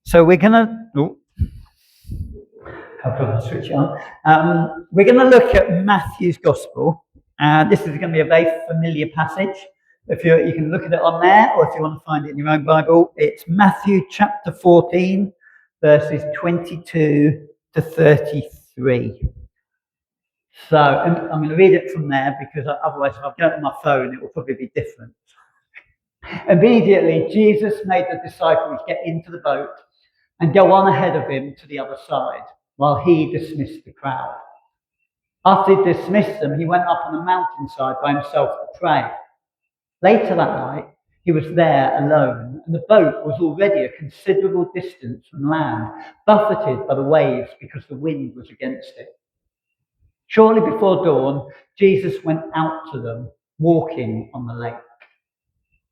So we're going to... How do I switch it on? We're going to look at Matthew's Gospel. This is going to be a very familiar passage. If you can look at it on there, or if you want to find it in your own Bible, it's Matthew chapter 14, verses 22 to 33. So I'm going to read it from there, because otherwise if I've got it on my phone, it will probably be different. Immediately, Jesus made the disciples get into the boat and go on ahead of him to the other side, while he dismissed the crowd. After he dismissed them, he went up on a mountainside by himself to pray. Later that night, he was there alone, and the boat was already a considerable distance from land, buffeted by the waves because the wind was against it. Shortly before dawn, Jesus went out to them, walking on the lake.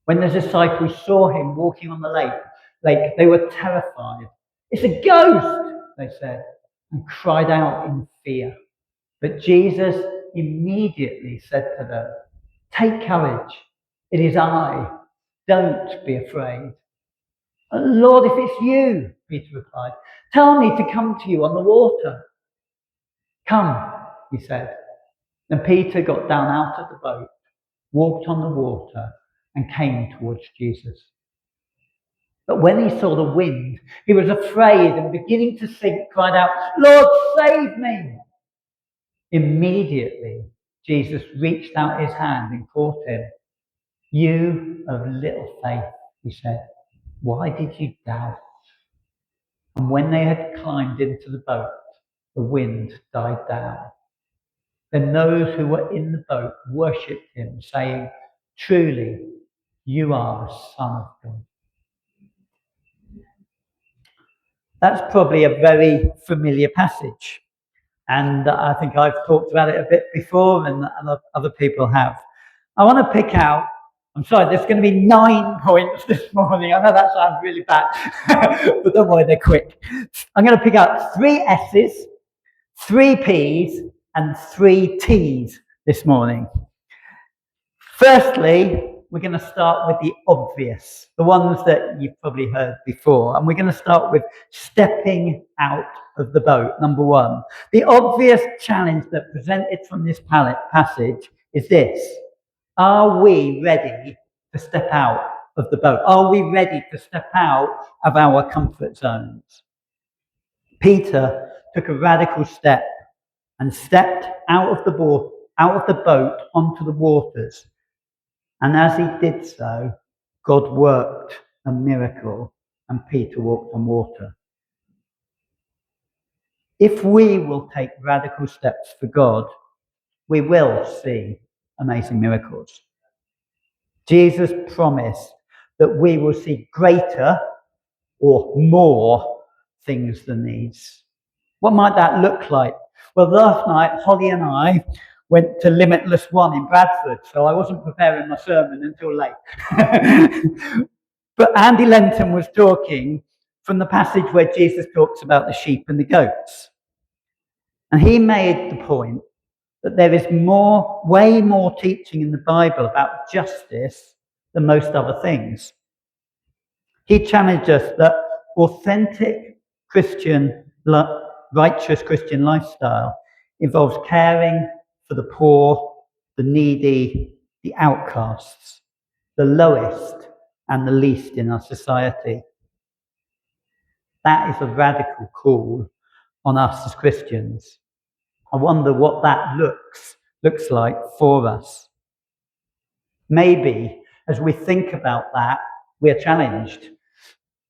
When the disciples saw him walking on the lake, they were terrified. "It's a ghost," they said, and cried out in fear. But Jesus immediately said to them, "Take courage, it is I, don't be afraid." "Lord, if it's you," Peter replied, "tell me to come to you on the water." "Come," he said. Then Peter got down out of the boat, walked on the water, and came towards Jesus. But when he saw the wind, he was afraid, and beginning to sink, cried out, "Lord, save me!" Immediately, Jesus reached out his hand and caught him. "You of little faith," he said, "why did you doubt?" And when they had climbed into the boat, the wind died down. Then those who were in the boat worshipped him, saying, "Truly, you are the Son of God." That's probably a very familiar passage. And I think I've talked about it a bit before, and other people have. I want to pick out, I'm sorry, there's going to be 9 points this morning. I know that sounds really bad, but don't worry, they're quick. I'm going to pick out 3 S's, 3 P's, and 3 T's this morning. Firstly, we're going to start with the obvious, the ones that you've probably heard before. And we're going to start with stepping out of the boat, number 1. The obvious challenge that presented from this passage is this: are we ready to step out of the boat? Are we ready to step out of our comfort zones? Peter took a radical step and stepped out of the boat onto the waters. And as he did so, God worked a miracle, and Peter walked on water. If we will take radical steps for God, we will see amazing miracles. Jesus promised that we will see greater or more things than these. What might that look like? Well, last night, Holly and I went to Limitless One in Bradford, so I wasn't preparing my sermon until late. But Andy Lenton was talking from the passage where Jesus talks about the sheep and the goats. And he made the point that there is way more teaching in the Bible about justice than most other things. He challenged us that authentic righteous Christian lifestyle involves caring for the poor, the needy, the outcasts, the lowest and the least in our society. That is a radical call on us as Christians. I wonder what that looks like for us. Maybe as we think about that, we're challenged,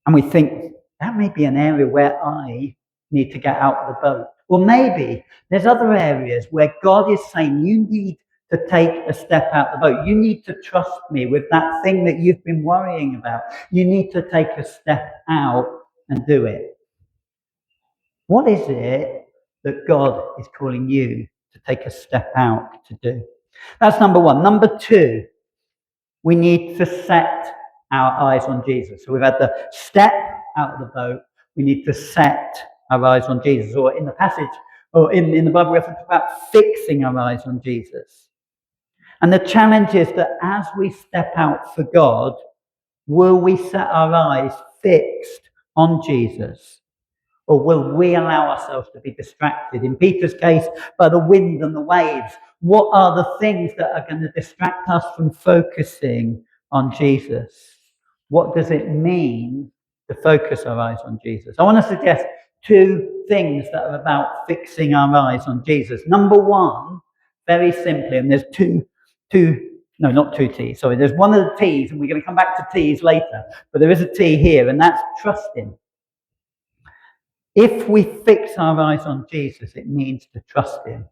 and we think, that may be an area where I need to get out of the boat. Or maybe there's other areas where God is saying, you need to take a step out of the boat. You need to trust me with that thing that you've been worrying about. You need to take a step out and do it. What is it that God is calling you to take a step out to do? That's number 1. Number 2, we need to set our eyes on Jesus. So we've had the step out of the boat. We need to set our eyes on Jesus. Or in the passage, or in the Bible, we often talk about fixing our eyes on Jesus. And the challenge is that as we step out for God, will we set our eyes fixed on Jesus? Or will we allow ourselves to be distracted? In Peter's case, by the wind and the waves. What are the things that are going to distract us from focusing on Jesus? What does it mean to focus our eyes on Jesus? I want to suggest two things that are about fixing our eyes on Jesus. Number one, very simply, and there's no, not two T's, sorry, there's one of the T's, and we're going to come back to T's later, but there is a T here, and that's trusting. If we fix our eyes on Jesus, it means to trust him.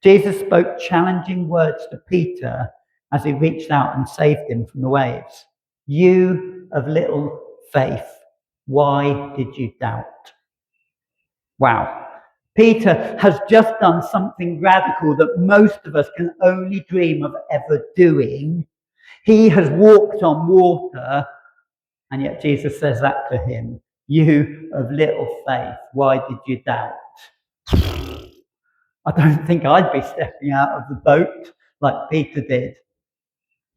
Jesus spoke challenging words to Peter as he reached out and saved him from the waves. You of little faith, why did you doubt? Wow. Peter has just done something radical that most of us can only dream of ever doing. He has walked on water, and yet Jesus says that to him. You of little faith, why did you doubt? I don't think I'd be stepping out of the boat like Peter did.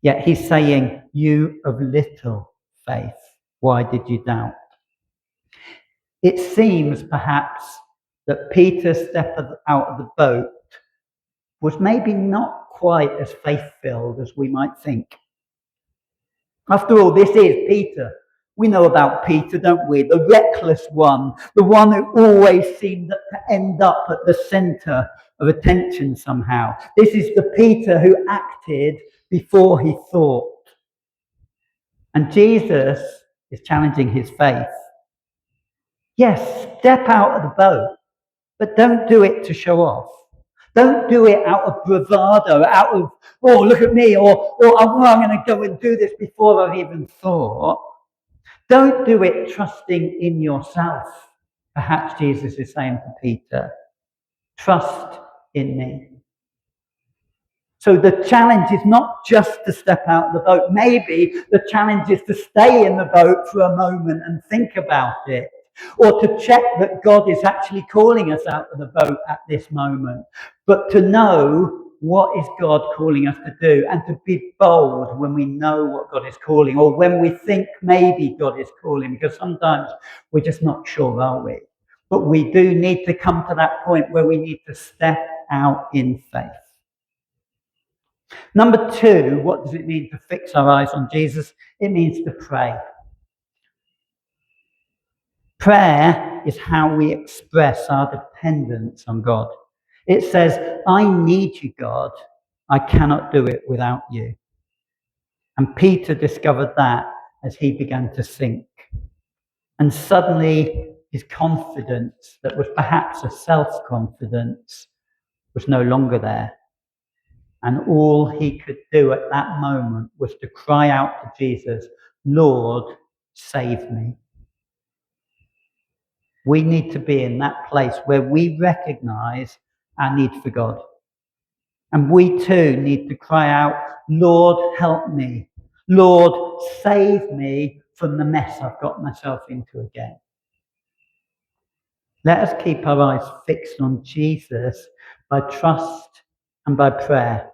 Yet he's saying, you of little faith, why did you doubt? It seems perhaps that Peter's step out of the boat was maybe not quite as faith-filled as we might think. After all, this is Peter. We know about Peter, don't we? The reckless one, the one who always seemed to end up at the center of attention somehow. This is the Peter who acted before he thought. And Jesus is challenging his faith. Yes, step out of the boat, but don't do it to show off. Don't do it out of bravado, out of, oh, look at me, or oh, I'm going to go and do this before I've even thought. Don't do it trusting in yourself. Perhaps Jesus is saying to Peter, trust in me. So the challenge is not just to step out of the boat. Maybe the challenge is to stay in the boat for a moment and think about it. Or to check that God is actually calling us out of the boat at this moment. But to know what is God calling us to do, and to be bold when we know what God is calling, or when we think maybe God is calling, because sometimes we're just not sure, are we? But we do need to come to that point where we need to step out in faith. Number two, what does it mean to fix our eyes on Jesus? It means to pray. Prayer is how we express our dependence on God. It says, I need you, God. I cannot do it without you. And Peter discovered that as he began to sink. And suddenly his confidence, that was perhaps a self-confidence, was no longer there. And all he could do at that moment was to cry out to Jesus, Lord, save me. We need to be in that place where we recognize our need for God. And we too need to cry out, Lord, help me. Lord, save me from the mess I've got myself into again. Let us keep our eyes fixed on Jesus by trust and by prayer.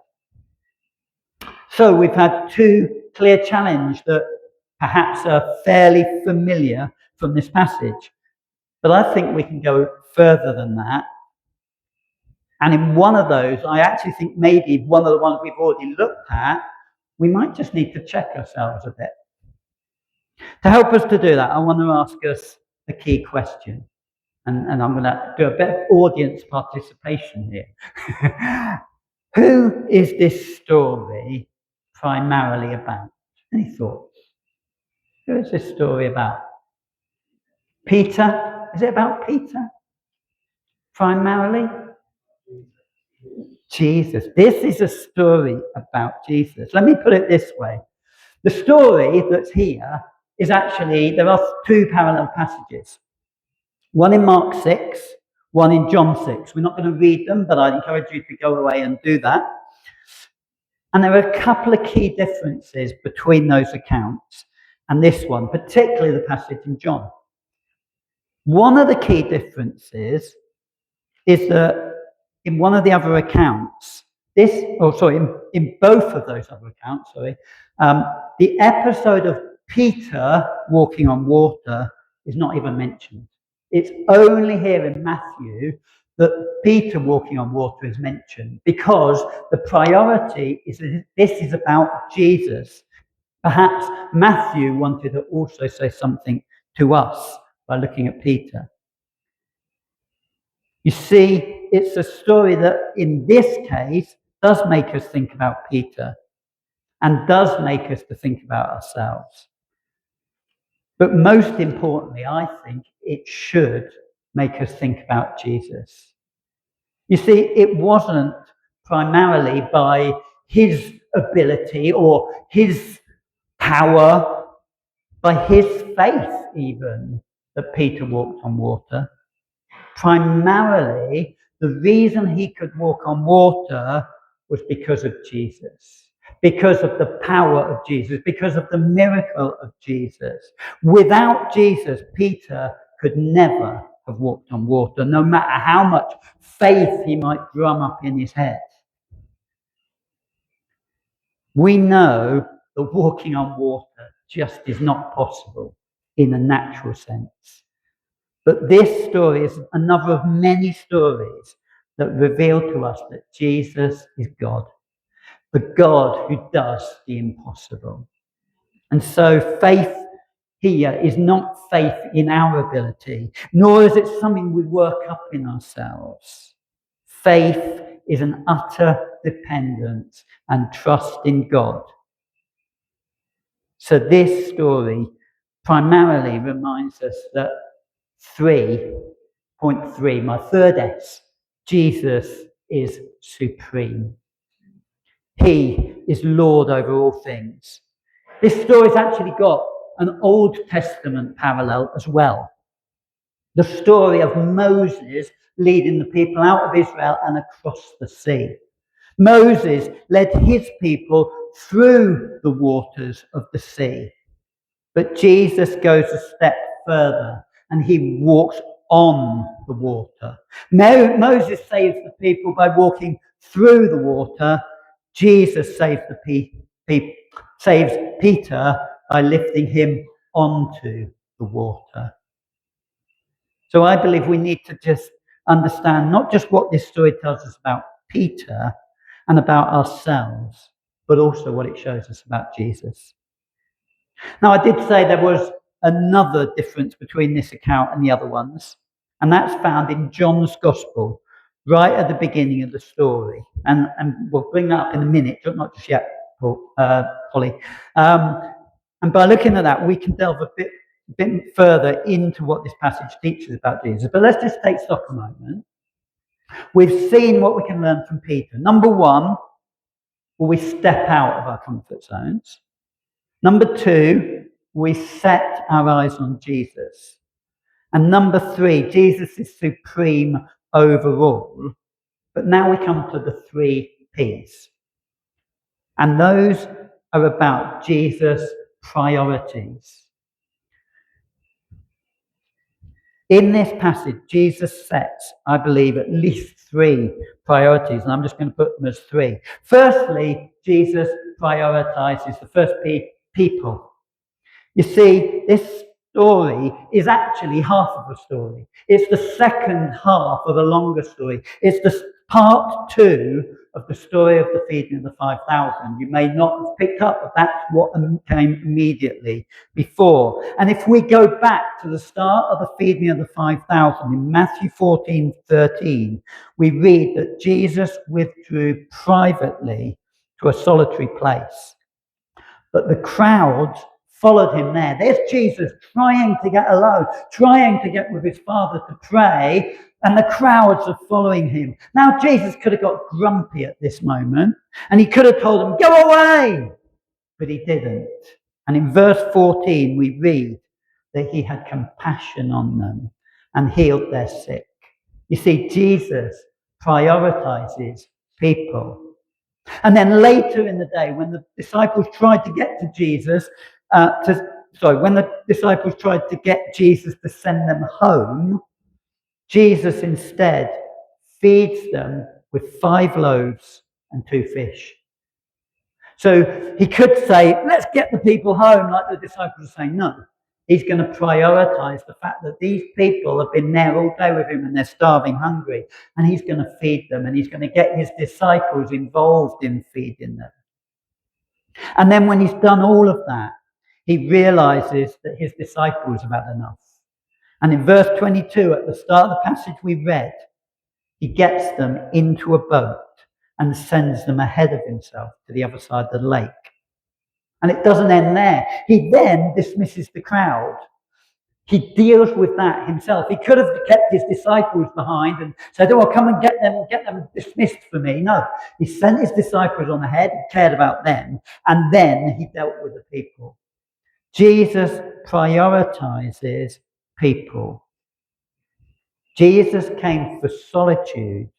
So we've had two clear challenges that perhaps are fairly familiar from this passage. But I think we can go further than that. And in one of those, I actually think maybe one of the ones we've already looked at, we might just need to check ourselves a bit. To help us to do that, I want to ask us a key question. And I'm going to do a bit of audience participation here. Who is this story primarily about? Any thoughts? Who is this story about? Peter? Is it about Peter? Primarily? Jesus. This is a story about Jesus. Let me put it this way. The story that's here is actually, there are two parallel passages. One in Mark 6, one in John 6. We're not going to read them, but I encourage you to go away and do that. And there are a couple of key differences between those accounts and this one, particularly the passage in John. One of the key differences is that in one of the other accounts, in both of those other accounts, the episode of Peter walking on water is not even mentioned. It's only here in Matthew that Peter walking on water is mentioned, because the priority is that this is about Jesus. Perhaps Matthew wanted to also say something to us by looking at Peter. You see, it's a story that in this case does make us think about Peter and does make us to think about ourselves. But most importantly, I think it should make us think about Jesus. You see, it wasn't primarily by his ability or his power, by his faith even, that Peter walked on water. Primarily, the reason he could walk on water was because of Jesus, because of the power of Jesus, because of the miracle of Jesus. Without Jesus, Peter could never have walked on water, no matter how much faith he might drum up in his head. We know that walking on water just is not possible in a natural sense. But this story is another of many stories that reveal to us that Jesus is God, the God who does the impossible. And so faith here is not faith in our ability, nor is it something we work up in ourselves. Faith is an utter dependence and trust in God. So this story primarily reminds us that 3.3, my third S, Jesus is supreme. He is Lord over all things. This story's actually got an Old Testament parallel as well. The story of Moses leading the people out of Israel and across the sea. Moses led his people through the waters of the sea. But Jesus goes a step further and he walks on the water. Moses saves the people by walking through the water. Jesus saves saves Peter by lifting him onto the water. So I believe we need to just understand not just what this story tells us about Peter and about ourselves, but also what it shows us about Jesus. Now, I did say there was another difference between this account and the other ones, and that's found in John's Gospel, right at the beginning of the story. And we'll bring that up in a minute, not just yet, Holly. And by looking at that, we can delve a bit further into what this passage teaches about Jesus. But let's just take stock a moment. We've seen what we can learn from Peter. Number one, will we step out of our comfort zones? Number two, we set our eyes on Jesus. And number three, Jesus is supreme overall. But now we come to the 3 P's. And those are about Jesus' priorities. In this passage, Jesus sets, I believe, at least 3 priorities, and I'm just going to put them as 3. Firstly, Jesus prioritizes the first P, people. You see, this story is actually half of the story. It's the second half of a longer story. It's the part 2 of the story of the feeding of the 5,000. You may not have picked up, but that's what came immediately before. And if we go back to the start of the feeding of the 5,000 in Matthew 14:13, we read that Jesus withdrew privately to a solitary place. But the crowds followed him there. There's Jesus trying to get alone, trying to get with his Father to pray, and the crowds are following him. Now, Jesus could have got grumpy at this moment, and he could have told them, go away, but he didn't. And in verse 14, we read that he had compassion on them and healed their sick. You see, Jesus prioritizes people. And then later in the day, when the disciples tried to get to Jesus, when the disciples tried to get Jesus to send them home, Jesus instead feeds them with 5 loaves and 2 fish. So he could say, let's get the people home, like the disciples are saying. No, He's going to prioritize the fact that these people have been there all day with him and they're starving hungry, and he's going to feed them, and he's going to get his disciples involved in feeding them. And then when he's done all of that, he realizes that his disciples have had enough. And in verse 22, at the start of the passage we read, he gets them into a boat and sends them ahead of himself to the other side of the lake. And it doesn't end there. He then dismisses the crowd. He deals with that himself. He could have kept his disciples behind and said, "Oh, come and get them dismissed for me." No, he sent his disciples on ahead, he cared about them, and then he dealt with the people. Jesus prioritizes people. Jesus came for solitude,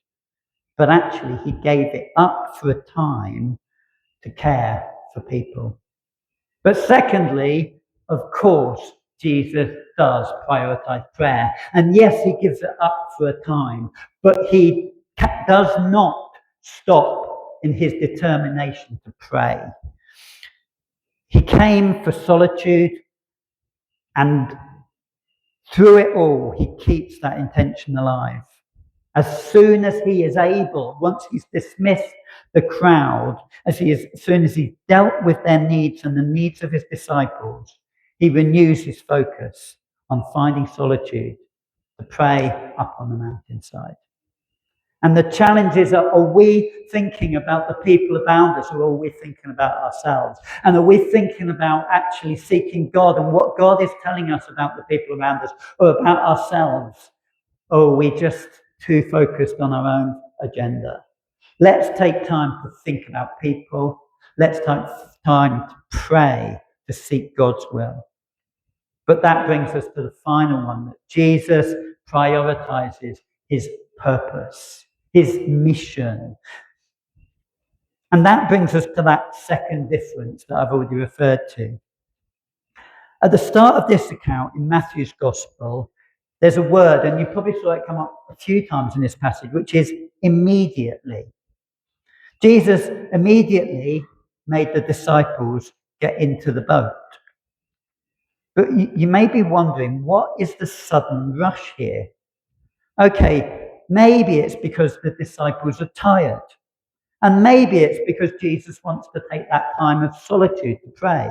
but actually he gave it up for a time to care for people. But secondly, of course, Jesus does prioritize prayer. And yes, he gives it up for a time, but he does not stop in his determination to pray. He came for solitude, and through it all, he keeps that intention alive. As soon as he is able, once he's dismissed the crowd, as soon as he's dealt with their needs and the needs of his disciples, he renews his focus on finding solitude to pray up on the mountainside. And the challenges are we thinking about the people around us, or are we thinking about ourselves? And are we thinking about actually seeking God and what God is telling us about the people around us, or about ourselves? Or are we just too focused on our own agenda? Let's take time to think about people. Let's take time to pray, to seek God's will. But that brings us to the final one, that Jesus prioritizes his purpose, his mission. And that brings us to that second difference that I've already referred to. At the start of this account in Matthew's Gospel, there's a word, and you probably saw it come up a few times in this passage, which is immediately. Jesus immediately made the disciples get into the boat. But you may be wondering, what is the sudden rush here? Okay, maybe it's because the disciples are tired. And maybe it's because Jesus wants to take that time of solitude to pray.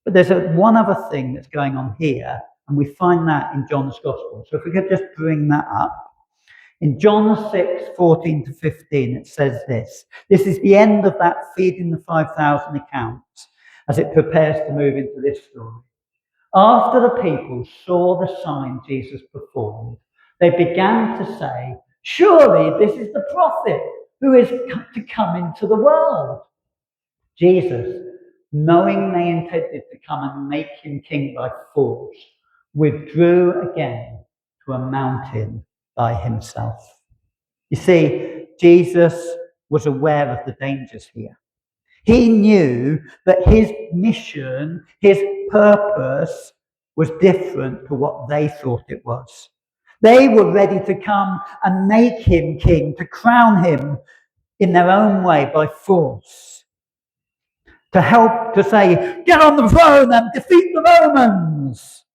But there's one other thing that's going on here, and we find that in John's Gospel. So if we could just bring that up. In John 6:14 to 15, it says this. This is the end of that feeding the 5,000 account as it prepares to move into this story. After the people saw the sign Jesus performed, they began to say, "Surely this is the prophet who is to come into the world." Jesus, knowing they intended to come and make him king by force, withdrew again to a mountain by himself. You see, Jesus was aware of the dangers here. He knew that his mission, his purpose, was different to what they thought it was. They were ready to come and make him king, to crown him in their own way by force, to help to say, "Get on the throne and defeat the Romans."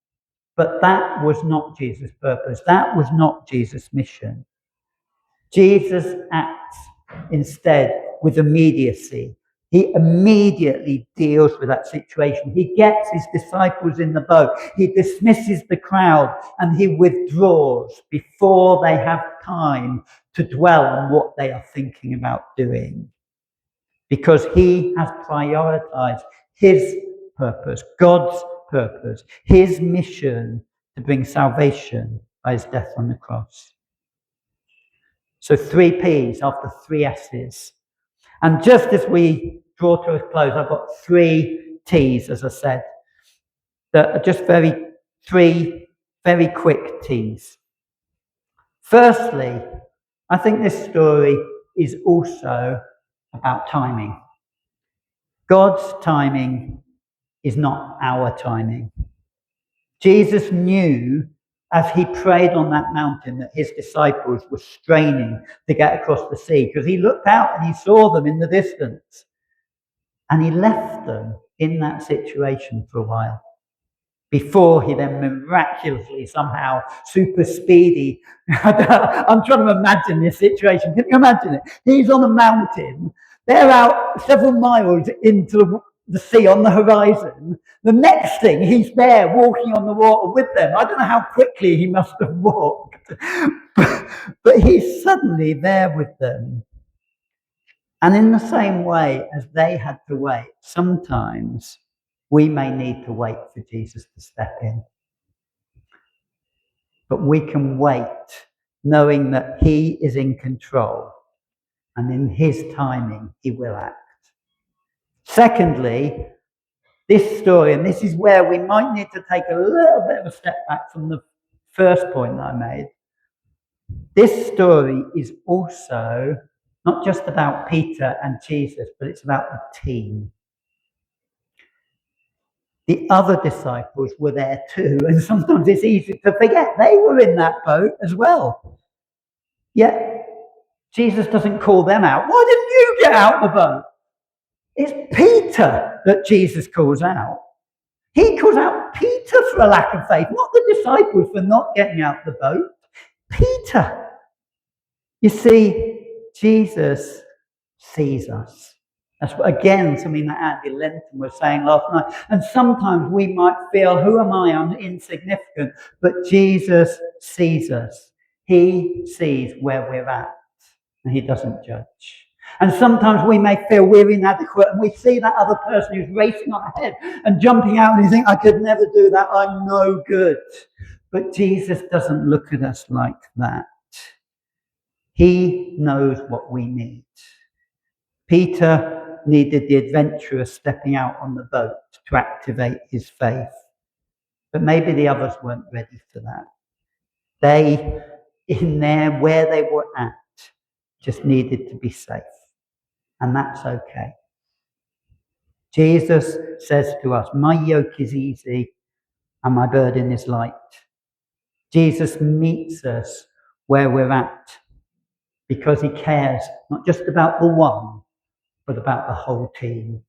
But that was not Jesus' purpose. That was not Jesus' mission. Jesus acts instead with immediacy. He immediately deals with that situation. He gets his disciples in the boat. He dismisses the crowd and he withdraws before they have time to dwell on what they are thinking about doing. Because he has prioritized his purpose, God's purpose, his mission to bring salvation by his death on the cross. So 3 P's after 3 S's. And just as we draw to a close, I've got 3 T's, as I said, that are just 3 very quick T's. Firstly, I think this story is also about timing. God's timing is not our timing. Jesus knew as he prayed on that mountain that his disciples were straining to get across the sea, because he looked out and he saw them in the distance. And he left them in that situation for a while. before he then miraculously, somehow, super speedy. I'm trying to imagine this situation. Can you imagine it? He's on a mountain. They're out several miles into the sea on the horizon. The next thing, he's there walking on the water with them. I don't know how quickly he must have walked, but he's suddenly there with them. And in the same way as they had to wait, sometimes we may need to wait for Jesus to step in. But we can wait knowing that he is in control and in his timing he will act. Secondly, this story, and this is where we might need to take a little bit of a step back from the first point that I made. This story is also not just about Peter and Jesus, but it's about the team. The other disciples were there too, and sometimes it's easy to forget they were in that boat as well. Yet Jesus doesn't call them out. Why didn't you get out the boat? It's Peter that Jesus calls out. He calls out Peter for a lack of faith, not the disciples for not getting out the boat. Peter. You see, Jesus sees us. That's, again, something that Andy Linton was saying last night. And sometimes we might feel, who am I? I'm insignificant. But Jesus sees us. He sees where we're at. And he doesn't judge. And sometimes we may feel we're inadequate and we see that other person who's racing on ahead and jumping out and you think, I could never do that. I'm no good. But Jesus doesn't look at us like that. He knows what we need. Peter needed the adventurer stepping out on the boat to activate his faith. But maybe the others weren't ready for that. They, in there where they were at, just needed to be safe. And that's okay. Jesus says to us, my yoke is easy and my burden is light. Jesus meets us where we're at because he cares not just about the one, but about the whole team.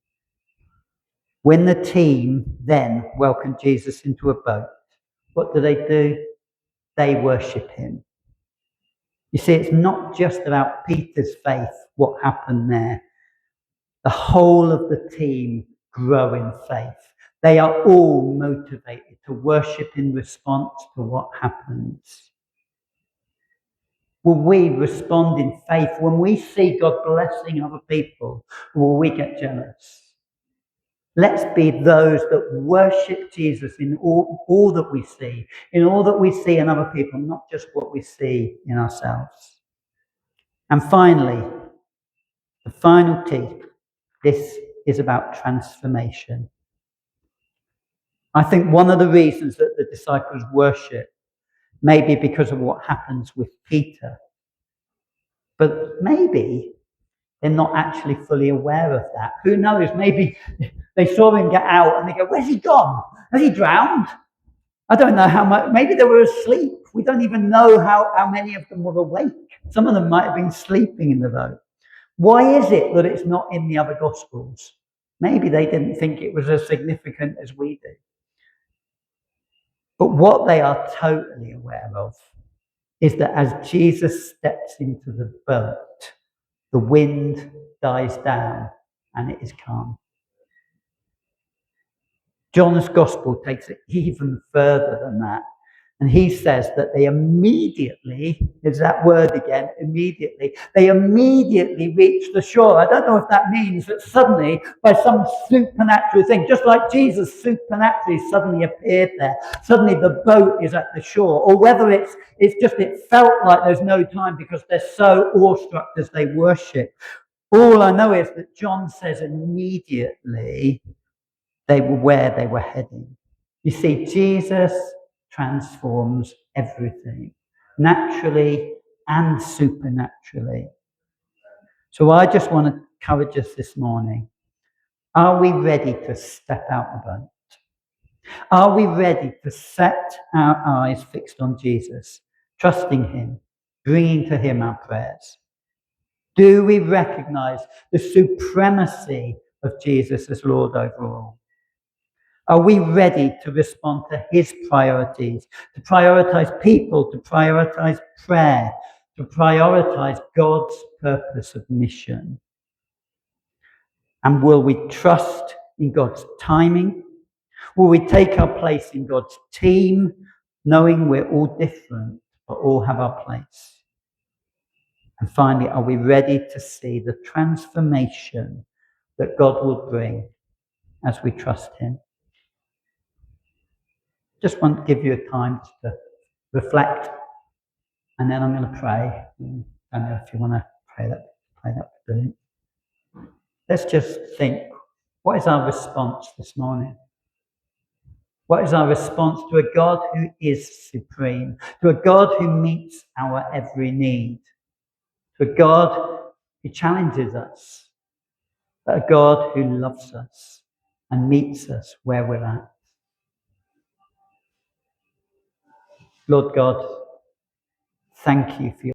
When the team then welcomed Jesus into a boat, what do? They worship him. You see, it's not just about Peter's faith, what happened there. The whole of the team grow in faith. They are all motivated to worship in response to what happens. Will we respond in faith when we see God blessing other people? Or will we get jealous? Let's be those that worship Jesus in all that we see, in all that we see in other people, not just what we see in ourselves. And finally, the final T, this is about transformation. I think one of the reasons that the disciples worship may be because of what happens with Peter. But maybe they're not actually fully aware of that. Who knows? Maybe they saw him get out and they go, where's he gone? Has he drowned? I don't know how much. Maybe they were asleep. We don't even know how many of them were awake. Some of them might have been sleeping in the boat. Why is it that it's not in the other Gospels? Maybe they didn't think it was as significant as we do. But what they are totally aware of is that as Jesus steps into the boat, the wind dies down and it is calm. John's Gospel takes it even further than that. And he says that they immediately, there's that word again, immediately, they immediately reach the shore. I don't know if that means that suddenly, by some supernatural thing, just like Jesus supernaturally suddenly appeared there, suddenly the boat is at the shore, or whether it's just it felt like there's no time because they're so awestruck as they worship. All I know is that John says immediately they were where they were heading. You see, Jesus transforms everything, naturally and supernaturally. So I just want to encourage us this morning. Are we ready to step out the boat? Are we ready to set our eyes fixed on Jesus, trusting him, bringing to him our prayers? Do we recognize the supremacy of Jesus as Lord over all? Are we ready to respond to his priorities, to prioritize people, to prioritize prayer, to prioritize God's purpose of mission? And will we trust in God's timing? Will we take our place in God's team, knowing we're all different, but all have our place? And finally, are we ready to see the transformation that God will bring as we trust him? Just want to give you a time to reflect, and then I'm going to pray. I don't know if you want to pray that brilliant. Let's just think, what is our response this morning? What is our response to a God who is supreme, to a God who meets our every need, to a God who challenges us, but a God who loves us and meets us where we're at? Lord God, thank you for your